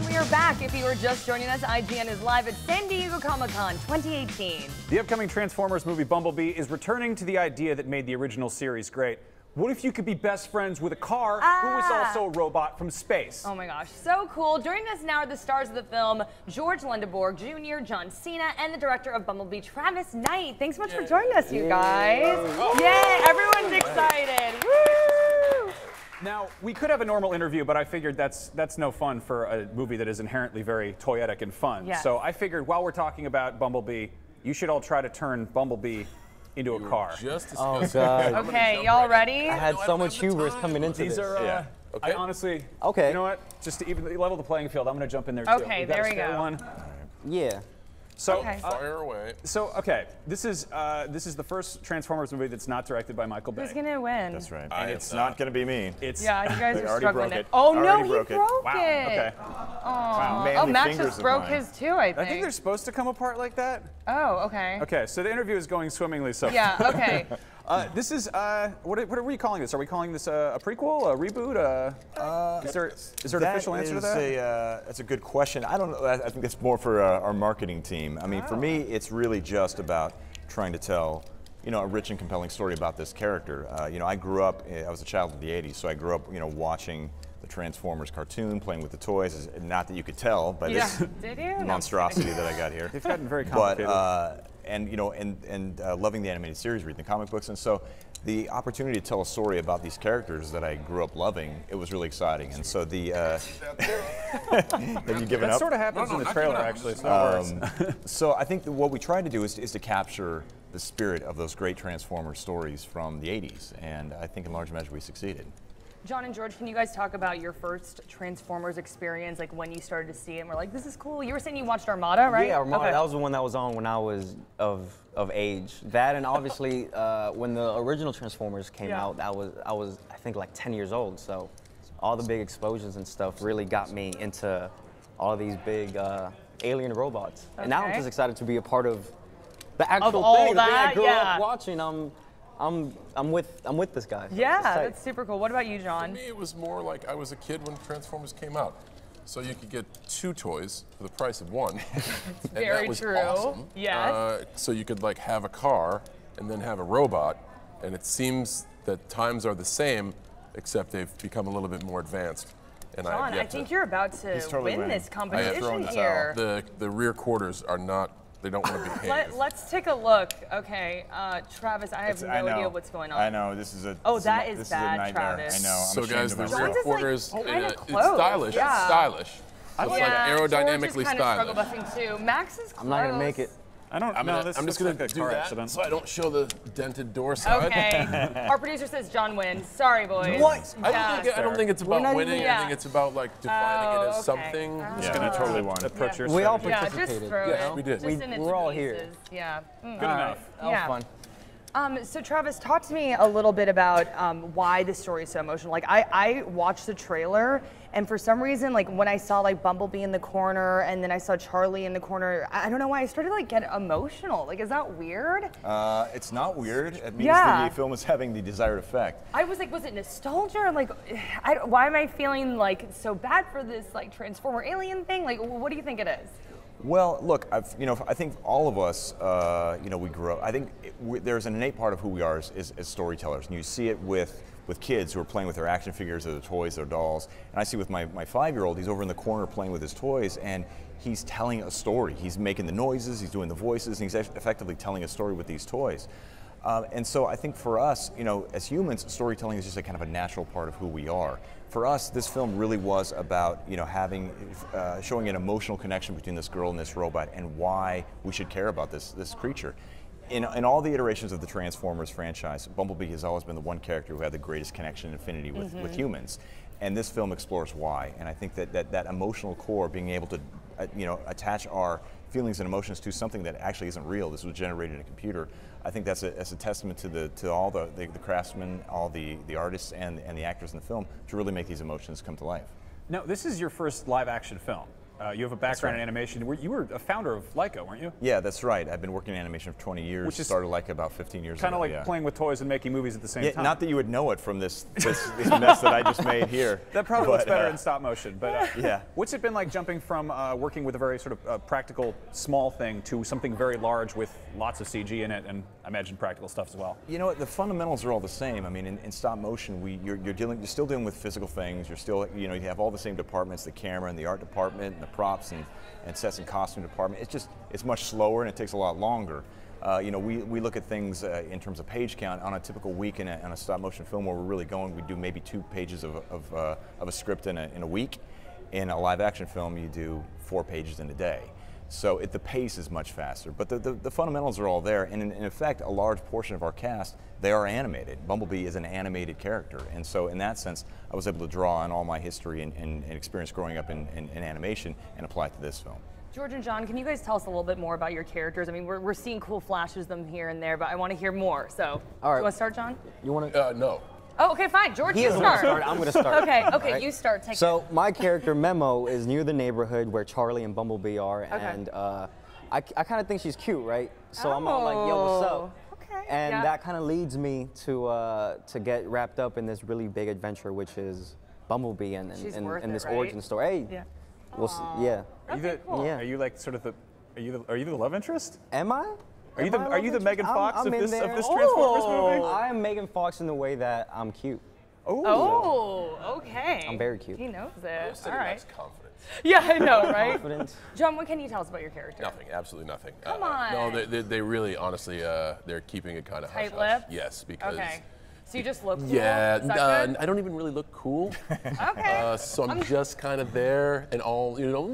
we are back. If you were just joining us, IGN is live at San Diego Comic-Con 2018. The upcoming Transformers movie Bumblebee is returning to the idea that made the original series great. What if you could be best friends with a car who was also a robot from space? Oh my gosh, so cool. Joining us now are the stars of the film, George Lendeborg Jr., John Cena, and the director of Bumblebee, Travis Knight. Thanks so much for joining us, you guys. Yay, everyone's excited. Woo! Now, we could have a normal interview, but I figured that's no fun for a movie that is inherently very toyetic and fun. Yes. So I figured while we're talking about Bumblebee, you should all try to turn Bumblebee into a car. Oh, God. Okay, y'all ready? I had so much hubris coming into this. These are, yeah. I honestly, okay. You know what? Just to even level the playing field, I'm going to jump in there too. Okay, there we go. One. Yeah. So, okay. Fire away. So, okay, this is the first Transformers movie that's not directed by Michael Bay. Who's gonna win? That's right. And it's not going to be me. It's Yeah, you guys are already struggling. broke it. Oh no, Already he broke broke it. it. Wow, okay. Oh, Manly Max fingers just of broke mine. his too, I think. I think they're supposed to come apart like that. Oh, okay. Okay, so the interview is going swimmingly so far. Yeah, okay. This is, what are we calling this? Are we calling this a prequel, a reboot? Is there an official answer to that? That's a good question. I don't know. I think that's more for our marketing team. I mean, for me, it's really just about trying to tell, a rich and compelling story about this character. I grew up, I was a child of the 80s, so I grew up, watching the Transformers cartoon, playing with the toys. Not that you could tell, but this Did you? monstrosity that I got here. They've gotten very complicated. But, and loving the animated series, reading the comic books, and so the opportunity to tell a story about these characters that I grew up loving, it was really exciting. And so the have you given that up? sort of happens in the trailer, actually. So, so I think that what we tried to do is to capture the spirit of those great Transformers stories from the 80s, and I think in large measure we succeeded. John and George, can you guys talk about your first Transformers experience, like when you started to see it and we're like, this is cool. You were saying you watched Armada, right? Yeah, Armada. Okay. That was the one that was on when I was of age. That and obviously when the original Transformers came out, I was I think like 10 years old. So all the big explosions and stuff really got me into all these big alien robots. Okay. And now I'm just excited to be a part of the actual all thing. The thing that, I grew up watching. I'm with this guy. Yeah, It's tight. that's super cool. What about you, John? For me, it was more like I was a kid when Transformers came out. So you could get 2 toys for the price of 1. And Very that was true. Awesome. Yes. So you could like have a car and then have a robot, and it seems that times are the same, except they've become a little bit more advanced. And John, I think you're about to totally win winning. this competition this here. the rear quarters are not. They don't want to behave. Let's take a look. Okay, Travis, I have no idea what's going on. I know, this is a that is this is bad, a nightmare. Travis. I know. I'm So guys, the ashamed of rear myself. quarters, kinda it's close. stylish. Yeah. It's stylish. It's like George aerodynamically is kind of struggle stylish. bussing too. Max is close. I'm not gonna make it. I don't know. I'm just going to do car that accident. so I don't show the dented door side. Okay. Our producer says John wins. Sorry, boys. What? Yeah. I don't think it's about not winning. even- I think it's about like defining it as okay. something. Yeah, I totally won. Approach your We all strategy. Yeah, just participated. throw Yes, it. we did. Just in its We're all here. pieces. Yeah. Good enough. That was Yeah. fun. So Travis, talk to me a little bit about why the story is so emotional. Like I watched the trailer, and for some reason, like when I saw like Bumblebee in the corner, and then I saw Charlie in the corner, I don't know why I started to like get emotional. Like, is that weird? It's not weird. It means Yeah. the film is having the desired effect. I was like, was it nostalgia? I'm like, why am I feeling like so bad for this like Transformer alien thing? Like, what do you think it is? Well, look, I think all of us, we grew up. I think there's an innate part of who we are as storytellers, and you see it with kids who are playing with their action figures, or their toys, their dolls. And I see with my 5-year-old, he's over in the corner playing with his toys, and he's telling a story. He's making the noises, he's doing the voices, and he's effectively telling a story with these toys. And so I think for us, as humans, storytelling is just a kind of a natural part of who we are. For us, this film really was about, showing an emotional connection between this girl and this robot, and why we should care about this creature. In all the iterations of the Transformers franchise, Bumblebee has always been the one character who had the greatest connection and affinity with humans. And this film explores why. And I think that emotional core, being able to, attach our feelings and emotions to something that actually isn't real, this was generated in a computer, I think that's a testament to all the craftsmen, all the artists and the actors in the film to really make these emotions come to life. Now, this is your first live action film. You have a background in animation. You were a founder of Leica, weren't you? Yeah, that's right. I've been working in animation for 20 years. Which is started Leica about 15 years ago. Kind of like playing with toys and making movies at the same time. Not that you would know it from this mess that I just made here. That probably looks better in stop motion. But yeah. What's it been like jumping from working with a very sort of practical, small thing to something very large with lots of CG in it, and I imagine practical stuff as well? You know what? The fundamentals are all the same. I mean, in stop motion, you're still dealing with physical things. You're still, you have all the same departments: the camera and the art department, and the props and sets and costume department. It's much slower and it takes a lot longer. We look at things in terms of page count on a typical week in a stop motion film where we're really going. We do maybe 2 pages of a script in a week. In a live action film, you do 4 pages in a day. So the pace is much faster, but the fundamentals are all there. And in effect, a large portion of our cast, they are animated. Bumblebee is an animated character. And so in that sense, I was able to draw on all my history and experience growing up in animation and apply it to this film. George and John, can you guys tell us a little bit more about your characters? I mean, we're seeing cool flashes of them here and there, but I want to hear more. So, all right. Do you want to start, John? You want to? No. Oh, okay, fine. George, you start. I'm going to start. Okay, right? you start. Take so it. My character Memo is near the neighborhood where Charlie and Bumblebee are, and I kind of think she's cute, right? So I'm all like, yo, what's up? Okay. And that kind of leads me to get wrapped up in this really big adventure, which is Bumblebee and this origin story. Hey, yeah. We'll see, yeah. Cool. Yeah. Are you like sort of are you the love interest? Am I? Are you the Megan Fox of this Transformers movie? I am Megan Fox in the way that I'm cute. Oh, okay. I'm very cute. He knows it. All right. Confidence. Yeah, I know, right? Confidence. John, what can you tell us about your character? Nothing. Absolutely nothing. Come on. No, they really, honestly, they're keeping it kind of hush-hush. Tight-lipped? Yes, because. Okay. So you just look cool? Yeah, Is that good? I don't even really look cool. Okay. So I'm just kind of there, and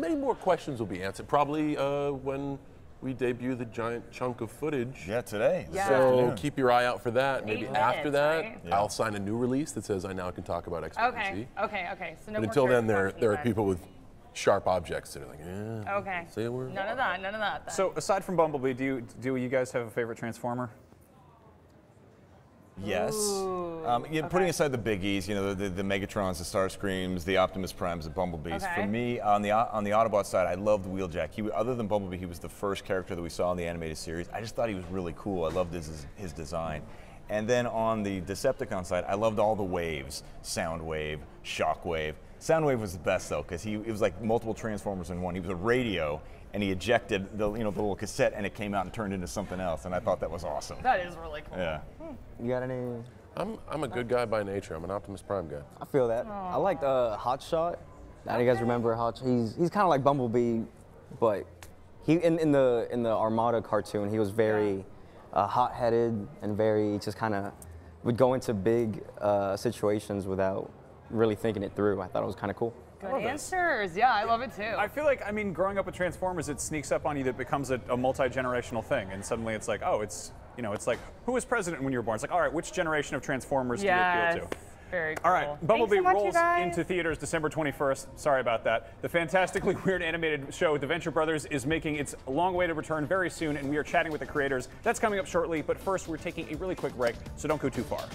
many more questions will be answered probably when we debut the giant chunk of footage. Yeah, today. Yeah. So keep your eye out for that. Maybe 8 after minutes, that, right? I'll sign a new release that says I now can talk about XYZ. Okay. So no But more until then, character there are talking people with sharp objects that are like, yeah. Okay. Say a word. None of that. Then. So aside from Bumblebee, do you guys have a favorite Transformer? Yes. Putting aside the biggies, the Megatrons, the Starscreams, the Optimus Primes, the Bumblebees. Okay. For me, on the Autobot side, I loved Wheeljack. Other than Bumblebee, he was the first character that we saw in the animated series. I just thought he was really cool. I loved his design. And then on the Decepticon side, I loved all the waves: Soundwave, Shockwave. Soundwave was the best though, because it was like multiple Transformers in one. He was a radio, and he ejected the little cassette, and it came out and turned into something else. And I thought that was awesome. That is really cool. Yeah. You got any? I'm a good guy by nature. I'm an Optimus Prime guy. I feel that. I liked Hot Shot. Now you guys remember Hot Shot? He's kind of like Bumblebee, but he in the Armada cartoon, he was very hot-headed and very just kind of would go into big situations without really thinking it through. I thought it was kind of cool. Good answers. Yeah, I love it too. I feel like, growing up with Transformers, it sneaks up on you that it becomes a multi-generational thing, and suddenly it's like, oh, it's like, who was president when you were born? It's like, all right, which generation of Transformers do you appeal to? Very cool. All right, Bumblebee Thanks so much, rolls you guys. into theaters December 21st. Sorry about that. The fantastically weird animated show, The Venture Brothers, is making its long-awaited return very soon, and we are chatting with the creators. That's coming up shortly, but first we're taking a really quick break, so don't go too far.